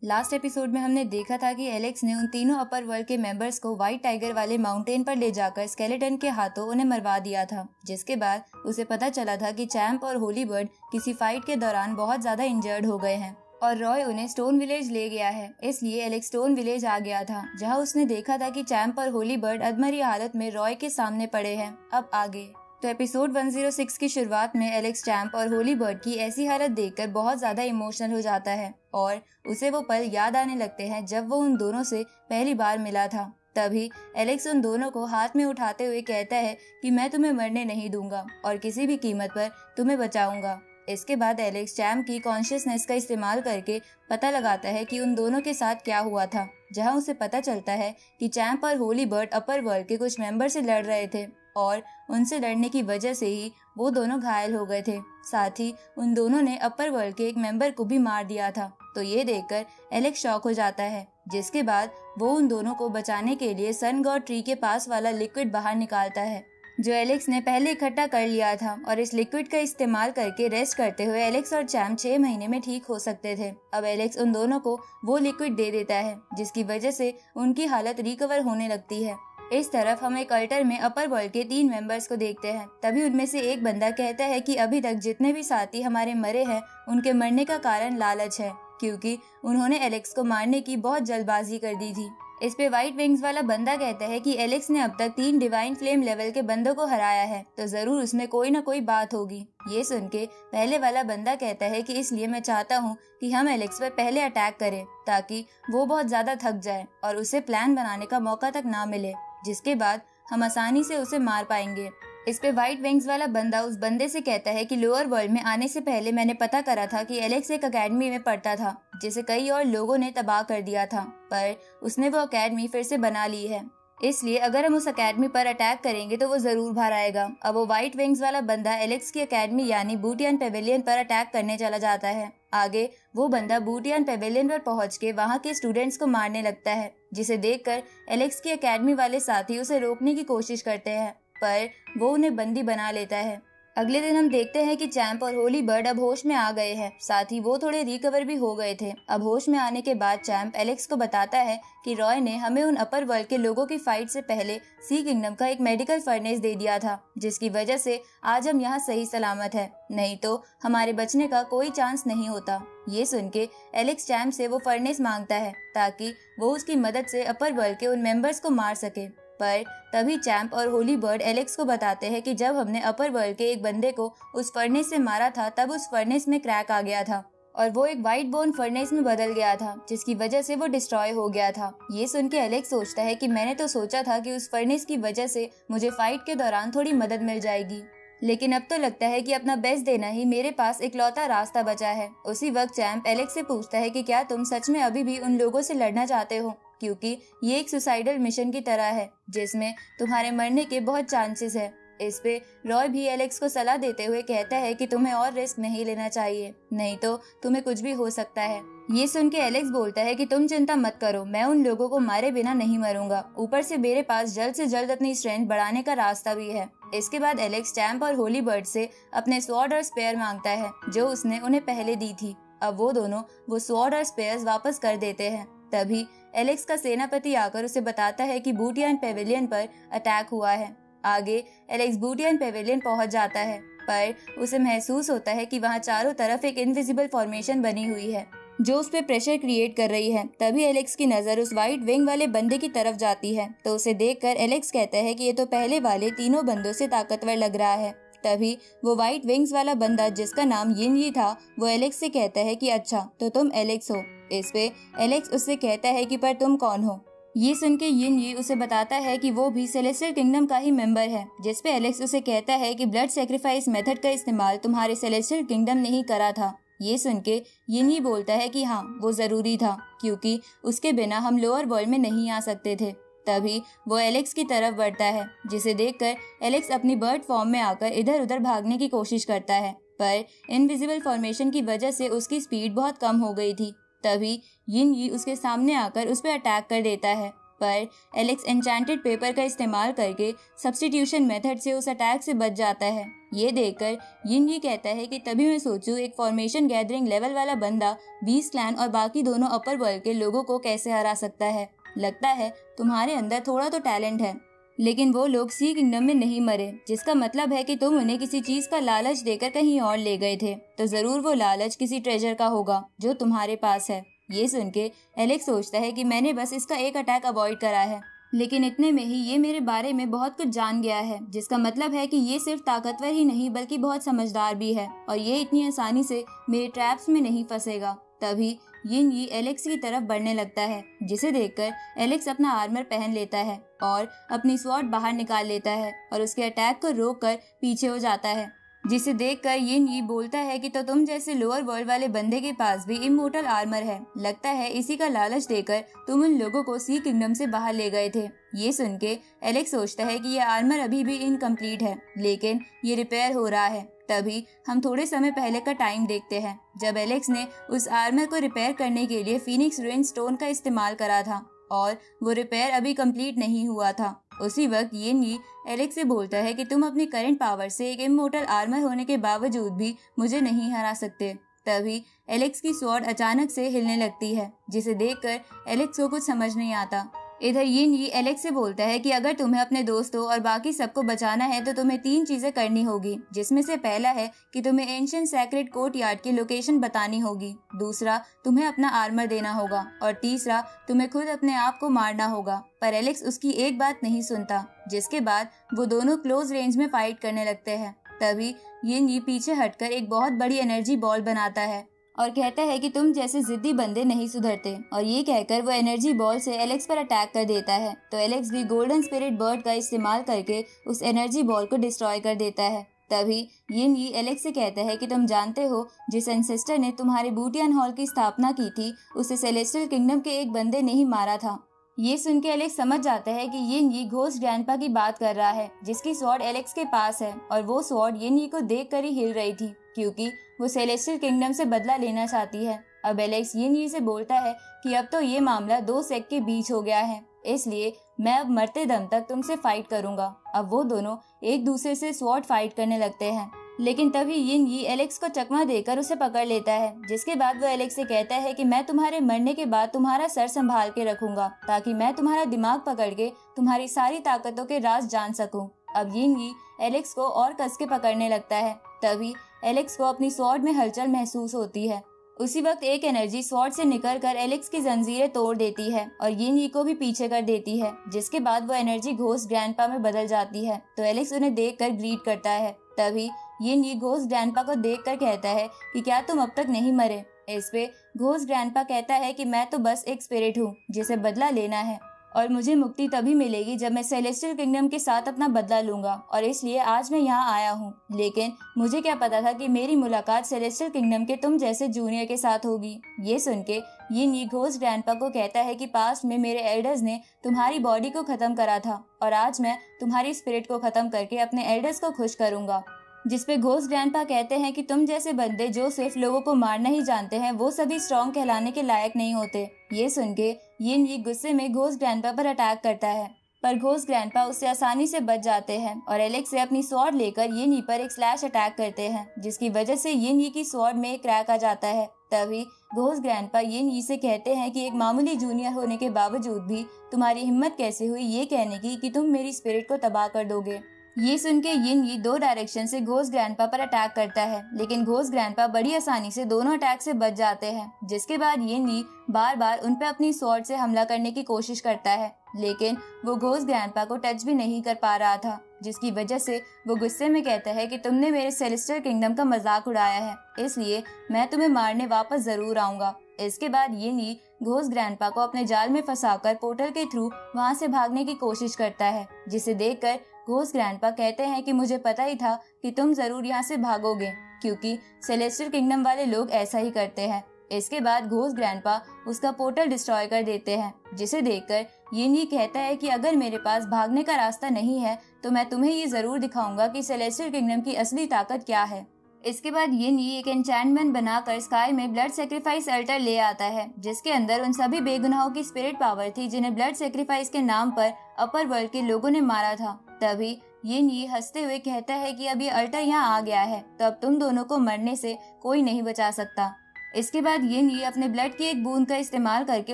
Last episode में हमने देखा था कि एलेक्स ने उन तीनों अपर वर्ल्ड के मेंबर्स को व्हाइट टाइगर वाले माउंटेन पर ले जाकर स्केलेटन के हाथों उन्हें मरवा दिया था, जिसके बाद उसे पता चला था कि चैंप और होली बर्ड किसी फाइट के दौरान बहुत ज्यादा इंजर्ड हो गए हैं और रॉय उन्हें स्टोन विलेज ले गया है। इसलिए एलेक्स स्टोन विलेज आ गया था, जहाँ उसने देखा था कि चैंप और होली बर्ड अधमरी हालत में रॉय के सामने पड़े हैं। अब आगे तो एपिसोड 106 की शुरुआत में एलेक्स चैंप और होली बर्ड की ऐसी हालत देखकर बहुत ज्यादा इमोशनल हो जाता है और उसे वो पल याद आने लगते हैं जब वो उन दोनों से पहली बार मिला था। तभी एलेक्स उन दोनों को हाथ में उठाते हुए कहता है कि मैं तुम्हें मरने नहीं दूंगा और किसी भी कीमत पर तुम्हें बचाऊंगा। इसके बाद एलेक्स चैंप की कॉन्शियसनेस का इस्तेमाल करके पता लगाता है कि उन दोनों के साथ क्या हुआ था, जहां उसे पता चलता है कि चैंप और होली बर्ड अपर वर्ल्ड के कुछ मेंबर से लड़ रहे थे और उनसे लड़ने की वजह से ही वो दोनों घायल हो गए थे। साथ ही उन दोनों ने अपर वर्ल्ड के एक मेंबर को भी मार दिया था। तो ये देखकर एलेक्स शॉक हो जाता है, जिसके बाद वो उन दोनों को बचाने के लिए सन गॉड ट्री के पास वाला लिक्विड बाहर निकालता है, जो एलेक्स ने पहले इकट्ठा कर लिया था और इस लिक्विड का इस्तेमाल करके रेस्ट करते हुए एलेक्स और चैंप 6 महीने में ठीक हो सकते थे। अब एलेक्स उन दोनों को वो लिक्विड दे देता है, जिसकी वजह से उनकी हालत रिकवर होने लगती है। इस तरफ हम एक अल्टर में अपर वर्ल्ड के 3 मेंबर्स को देखते हैं। तभी उनमें से एक बंदा कहता है कि अभी तक जितने भी साथी हमारे मरे हैं उनके मरने का कारण लालच है, क्योंकि उन्होंने एलेक्स को मारने की बहुत जल्दबाजी कर दी थी। इस पे व्हाइट विंग्स वाला बंदा कहता है कि एलेक्स ने अब तक 3 डिवाइन फ्लेम लेवल के बंदों को हराया है, तो जरूर उसमें कोई ना कोई बात होगी। ये सुन के पहले वाला बंदा कहता है कि इसलिए मैं चाहता हूँ कि हम एलेक्स पर पहले अटैक करें, ताकि वो बहुत ज्यादा थक जाए और उसे प्लान बनाने का मौका तक ना मिले, जिसके बाद हम आसानी से उसे मार पाएंगे। इस पे व्हाइट विंग्स वाला बंदा उस बंदे से कहता है कि लोअर वर्ल्ड में आने से पहले मैंने पता करा था कि एलेक्स एक अकेडमी में पढ़ता था, जिसे कई और लोगों ने तबाह कर दिया था, पर उसने वो अकेडमी फिर से बना ली है। इसलिए अगर हम उस अकेडमी पर अटैक करेंगे तो वो जरूर बाहर आएगा। अब वो व्हाइट विंग्स वाला बंदा एलेक्स की अकेडमी यानी बूटियन पेविलियन पर अटैक करने चला जाता है। आगे वो बंदा बूटियन पेविलियन पर पहुंच के वहां के स्टूडेंट्स को मारने लगता है, जिसे देखकर एलेक्स की अकेडमी वाले साथी उसे रोकने की कोशिश करते हैं, पर वो उन्हें बंदी बना लेता है। अगले दिन हम देखते हैं कि चैंप और होली बर्ड अब होश में आ गए हैं, साथ ही वो थोड़े रिकवर भी हो गए थे। अब होश में आने के बाद चैंप एलेक्स को बताता है कि रॉय ने हमें उन अपर वर्ल्ड के लोगों की फाइट से पहले सी किंगडम का एक मेडिकल फर्नेस दे दिया था, जिसकी वजह से आज हम यहाँ सही सलामत है, नहीं तो हमारे बचने का कोई चांस नहीं होता। ये सुन के एलेक्स चैंप से वो फर्नेस मांगता है ताकि वो उसकी मदद से अपर वर्ल्ड के उन मेंबर्स को मार सके। पर तभी चैंप और होली बर्ड एलेक्स को बताते हैं कि जब हमने अपर वर्ल्ड के एक बंदे को उस फर्नेस से मारा था, तब उस फर्नेस में क्रैक आ गया था और वो एक व्हाइट बोन फर्नेस में बदल गया था, जिसकी वजह से वो डिस्ट्रॉय हो गया था। ये सुन के एलेक्स सोचता है कि मैंने तो सोचा था कि उस फर्नेस की वजह से मुझे फाइट के दौरान थोड़ी मदद मिल जाएगी, लेकिन अब तो लगता है कि अपना बेस्ट देना ही मेरे पास इकलौता रास्ता बचा है। उसी वक्त चैंप एलेक्स से पूछता है कि क्या तुम सच में अभी भी उन लोगों से लड़ना चाहते हो, क्योंकि ये एक सुसाइडल मिशन की तरह है जिसमें तुम्हारे मरने के बहुत चांसेस है। इस पे रॉय भी एलेक्स को सलाह देते हुए कहता है कि तुम्हें और रिस्क नहीं लेना चाहिए, नहीं तो तुम्हें कुछ भी हो सकता है। ये सुन के एलेक्स बोलता है कि तुम चिंता मत करो, मैं उन लोगों को मारे बिना नहीं मरूंगा, ऊपर से मेरे पास जल्द से जल्द अपनी स्ट्रेंथ बढ़ाने का रास्ता भी है। इसके बाद एलेक्स चैंप और होली बर्ड से अपने स्वॉर्ड और स्पेयर मांगता है, जो उसने उन्हें पहले दी थी। अब वो दोनों वो स्वॉर्ड और स्पेयर्स वापस कर देते हैं। तभी एलेक्स का सेनापति आकर उसे बताता है कि बूटियन पेविलियन पर अटैक हुआ है। आगे एलेक्स बूटियन पेविलियन पहुंच जाता है, पर उसे महसूस होता है कि वहां चारों तरफ एक इनविजिबल फॉर्मेशन बनी हुई है जो उस पे प्रेशर क्रिएट कर रही है। तभी एलेक्स की नजर उस व्हाइट विंग वाले बंदे की तरफ जाती है, तो उसे देखकर एलेक्स कहता है कि ये तो पहले वाले तीनों बंदों से ताकतवर लग रहा है। तभी वो व्हाइट विंग्स वाला बंदा, जिसका नाम यिन यी था, वो एलेक्स से कहता है कि अच्छा तो तुम एलेक्स हो। इस पे एलेक्स उससे कहता है कि पर तुम कौन हो। ये सुन के यिन यी उसे बताता है कि वो भी सेलेस्टियल किंगडम का ही मेंबर है, जिस पे एलेक्स उसे कहता है कि ब्लड सेक्रीफाइस मेथड का इस्तेमाल तुम्हारे सेलेस्टियल किंगडम ने ही करा था। ये सुन के यिन यी बोलता है कि हाँ वो जरूरी था, क्योंकि उसके बिना हम लोअर वर्ल्ड में नहीं आ सकते थे। तभी वो एलेक्स की तरफ बढ़ता है, जिसे देखकर एलेक्स अपनी बर्ड फॉर्म में आकर इधर उधर भागने की कोशिश करता है, पर इनविजिबल फॉर्मेशन की वजह से उसकी स्पीड बहुत कम हो गई थी। तभी यिन यी उसके सामने आकर उस पर अटैक कर देता है, पर एलेक्स एन्चेंटेड पेपर का इस्तेमाल करके सब्स्टिट्यूशन मेथड से उस अटैक से बच जाता है। ये देखकर यिन ये कहता है कि तभी मैं सोचूं एक फॉर्मेशन गैदरिंग लेवल वाला बंदा बीस क्लैन और बाकी दोनों अपर वर्ल्ड के लोगों को कैसे हरा सकता है। लगता है तुम्हारे अंदर थोड़ा तो टैलेंट है, लेकिन वो लोग सी किंगडम में नहीं मरे, जिसका मतलब है कि तुम उन्हें किसी चीज का लालच देकर कहीं और ले गए थे। तो जरूर वो लालच किसी ट्रेजर का होगा जो तुम्हारे पास है। ये सुन के एलेक्स सोचता है कि मैंने बस इसका एक अटैक अवॉइड करा है, लेकिन इतने में ही ये मेरे बारे में बहुत कुछ जान गया है, जिसका मतलब है कि ये सिर्फ ताकतवर ही नहीं बल्कि बहुत समझदार भी है और ये इतनी आसानी से मेरे ट्रैप्स में नहीं फंसेगा। तभी यिन यी एलेक्स की तरफ बढ़ने लगता है, जिसे देखकर एलेक्स अपना आर्मर पहन लेता है और अपनी स्वॉर्ड बाहर निकाल लेता है और उसके अटैक को रोककर पीछे हो जाता है। जिसे देखकर यिन यी बोलता है कि तो तुम जैसे लोअर वर्ल्ड वाले बंदे के पास भी इमोर्टल आर्मर है, लगता है इसी का लालच देकर तुम उन लोगों को सी किंगडम से बाहर ले गए थे। ये सुन के एलेक्स सोचता है कि यह आर्मर अभी भी इनकम्प्लीट है, लेकिन ये रिपेयर हो रहा है। तभी हम थोड़े समय पहले का टाइम देखते हैं, जब एलेक्स ने उस आर्मर को रिपेयर करने के लिए फीनिक्स रुइन स्टोन का इस्तेमाल करा था और वो रिपेयर अभी कंप्लीट नहीं हुआ था। उसी वक्त यिन यी एलेक्स से बोलता है कि तुम अपनी करंट पावर से एक इमोर्टल आर्मर होने के बावजूद भी मुझे नहीं हरा सकते। तभी एलेक्स की स्वॉर्ड अचानक से हिलने लगती है, जिसे देखकर एलेक्स को कुछ समझ नहीं आता। इधर यिन यी एलेक्स से बोलता है कि अगर तुम्हें अपने दोस्तों और बाकी सबको बचाना है तो तुम्हें 3 चीजें करनी होगी, जिसमें से पहला है कि तुम्हें एंशिएंट सैक्रेड कोर्टयार्ड की लोकेशन बतानी होगी, दूसरा तुम्हें अपना आर्मर देना होगा और तीसरा तुम्हें खुद अपने आप को मारना होगा। पर एलेक्स उसकी एक बात नहीं सुनता, जिसके बाद वो दोनों क्लोज रेंज में फाइट करने लगते हैं। तभी यिन यी पीछे हटकर एक बहुत बड़ी एनर्जी बॉल बनाता है और कहता है कि तुम जैसे जिद्दी बंदे नहीं सुधरते, और ये कहकर वो एनर्जी बॉल से एलेक्स पर अटैक कर देता है। तो एलेक्स भी गोल्डन स्पिरिट बर्ड का इस्तेमाल करके उस एनर्जी बॉल को डिस्ट्रॉय कर देता है। तभी यिन यी एलेक्स से कहता है कि तुम जानते हो जिस एंसेस्टर ने तुम्हारे बूटियन हॉल की स्थापना की थी, उसे सेलेस्टियल किंगडम के एक बंदे ने ही मारा था। ये सुन के एलेक्स समझ जाता है कि यिन यी घोस्ट ग्रैंडपा की बात कर रहा है, जिसकी स्वॉर्ड एलेक्स के पास है और वो स्वॉर्ड यिन यी को देखकर ही हिल रही थी, क्योंकि वो सेलेस्टियल किंगडम से बदला लेना चाहती है। अब एलेक्स यिन यी से बोलता है कि अब तो ये मामला 2 सेक्ट के बीच हो गया है, इसलिए मैं अब मरते दम तक तुमसे फाइट करूंगा। अब वो दोनों एक दूसरे से स्वॉर्ड फाइट करने लगते हैं, लेकिन तभी यिन यी एलेक्स को चकमा देकर उसे पकड़ लेता है, जिसके बाद वो एलेक्स से कहता है कि मैं तुम्हारे मरने के बाद तुम्हारा सर संभाल के रखूंगा, ताकि मैं तुम्हारा दिमाग पकड़ के तुम्हारी सारी ताकतों के राज जान सकूं। अब यिन यी एलेक्स को और कस के पकड़ने लगता है। तभी एलेक्स को अपनी स्वॉर्ड में हलचल महसूस होती है। उसी वक्त एक एनर्जी स्वॉर्ड से निकलकर एलेक्स की जंजीरें तोड़ देती है और यिन यी को भी पीछे कर देती है, जिसके बाद वो एनर्जी घोस्ट ग्रैंडपा में बदल जाती है। तो एलेक्स उन्हें देखकर ग्रीट करता है। तभी यिन यी घोस्ट ग्रैंडपा को देखकर कहता है कि क्या तुम अब तक नहीं मरे। इस पे घोस्ट ग्रैंडपा कहता है कि मैं तो बस एक स्पिरिट हूँ जिसे बदला लेना है, और मुझे मुक्ति तभी मिलेगी जब मैं सेलेस्टियल किंगडम के साथ अपना बदला लूंगा, और इसलिए आज मैं यहाँ आया हूँ। लेकिन मुझे क्या पता था कि मेरी मुलाकात सेलेस्टियल किंगडम के तुम जैसे जूनियर के साथ होगी। ये सुन के यिन यी घोस्ट ग्रैंडपा को कहता है कि पास्ट में मेरे एल्डर्स ने तुम्हारी बॉडी को खत्म करा था, और आज मैं तुम्हारी स्पिरिट को खत्म करके अपने एल्डर्स को खुश करूंगा। जिसपे घोस्ट ग्रैंडपा कहते हैं कि तुम जैसे बंदे जो सिर्फ लोगों को मारना ही जानते हैं, वो सभी स्ट्रॉन्ग कहलाने के लायक नहीं होते। ये सुन के यिन यी गुस्से में घोस्ट ग्रैंडपा पर अटैक करता है, पर घोस्ट ग्रैंडपा उससे आसानी से बच जाते हैं और एलेक्स से अपनी स्वॉर्ड लेकर यिन यी पर एक स्लैश अटैक करते हैं, जिसकी वजह से यिन यी की स्वॉर्ड में एक क्रैक आ जाता है। तभी घोस्ट ग्रैंडपा यिन यी से कहते हैं कि एक मामूली जूनियर होने के बावजूद भी तुम्हारी हिम्मत कैसे हुई ये कहने की कि तुम मेरी स्पिरिट को तबाह कर दोगे। ये सुन के यिन यी 2 डायरेक्शन से घोस्ट ग्रैंडपा पर अटैक करता है, लेकिन घोस्ट ग्रैंडपा बड़ी आसानी से दोनों अटैक से बच जाते हैं। जिसके बाद यिन यी बार बार उन पे अपनी स्वॉर्ड से हमला करने की कोशिश करता है, लेकिन वो घोस्ट ग्रैंडपा को टच भी नहीं कर पा रहा था, जिसकी वजह से वो गुस्से में कहता है कि तुमने मेरे सेलेस्टियल किंगडम का मजाक उड़ाया है, इसलिए मैं तुम्हें मारने वापस जरूर आऊंगा। इसके बाद यिन यी घोस्ट ग्रैंडपा को अपने जाल में फंसाकर पोर्टल के थ्रू वहां से भागने की कोशिश करता है, जिसे देखकर घोस्ट ग्रैंडपा कहते हैं कि मुझे पता ही था कि तुम जरूर यहाँ से भागोगे, क्योंकि सेलेस्टियल किंगडम वाले लोग ऐसा ही करते हैं। इसके बाद घोस्ट ग्रैंडपा उसका पोर्टल डिस्ट्रॉय कर देते हैं, जिसे देखकर यिन यी कहता है कि अगर मेरे पास भागने का रास्ता नहीं है तो मैं तुम्हें ये जरूर दिखाऊंगा कि सेलेस्टियल किंगडम की असली ताकत क्या है। इसके बाद यिन यी एक एन्चैंटमेंट बनाकर स्काई में ब्लड सेक्रीफाइस अल्टर ले आता है, जिसके अंदर उन सभी बेगुनाहों की स्पिरिट पावर थी जिन्हें ब्लड सेक्रीफाइस के नाम पर अपर वर्ल्ड के लोगों ने मारा था। तभी ये हंसते हुए कहता है कि अब ये अल्टर यहाँ आ गया है तो अब तुम दोनों को मरने से कोई नहीं बचा सकता। इसके बाद ये अपने ब्लड की एक बूंद का इस्तेमाल करके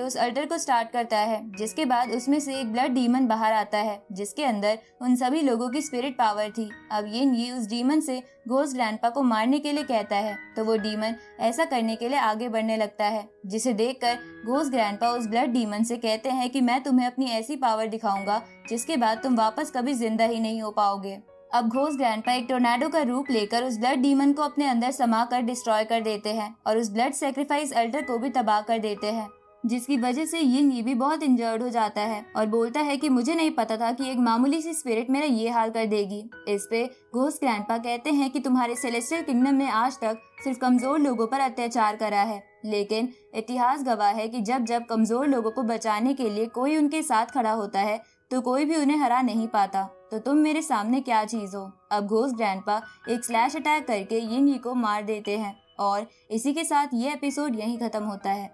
उस अल्टर को स्टार्ट करता है, जिसके बाद उसमें से एक ब्लड डीमन बाहर आता है जिसके अंदर उन सभी लोगों की स्पिरिट पावर थी। अब ये उस डीमन से घोस्ट ग्रैंडपा को मारने के लिए कहता है तो वो डीमन ऐसा करने के लिए आगे बढ़ने लगता है, जिसे देखकर घोस्ट ग्रैंडपा उस ब्लड डीमन से कहते हैं कि मैं तुम्हें अपनी ऐसी पावर दिखाऊंगा जिसके बाद तुम वापस कभी जिंदा ही नहीं हो पाओगे। अब घोस्ट ग्रैंडपा एक टोर्नाडो का रूप लेकर उस ब्लड डीमन को अपने अंदर समा कर डिस्ट्रॉय कर देते हैं और उस ब्लड सेक्रीफाइस अल्टर को भी तबाह कर देते हैं, जिसकी वजह से ये भी बहुत इंजर्ड हो जाता है और बोलता है कि मुझे नहीं पता था कि एक मामूली सी स्पिरिट मेरा ये हाल कर देगी। इस पे घोस्ट ग्रैंडपा कहते हैं कि तुम्हारे सेलेस्टियल किंगडम ने आज तक सिर्फ कमजोर लोगों पर अत्याचार करा है, लेकिन इतिहास गवाह है कि जब जब कमजोर लोगों को बचाने के लिए कोई उनके साथ खड़ा होता है तो कोई भी उन्हें हरा नहीं पाता। तो तुम मेरे सामने क्या चीज हो। अब घोस्ट ग्रैंडपा एक स्लैश अटैक करके ये को मार देते हैं और इसी के साथ ये एपिसोड यहीं खत्म होता है।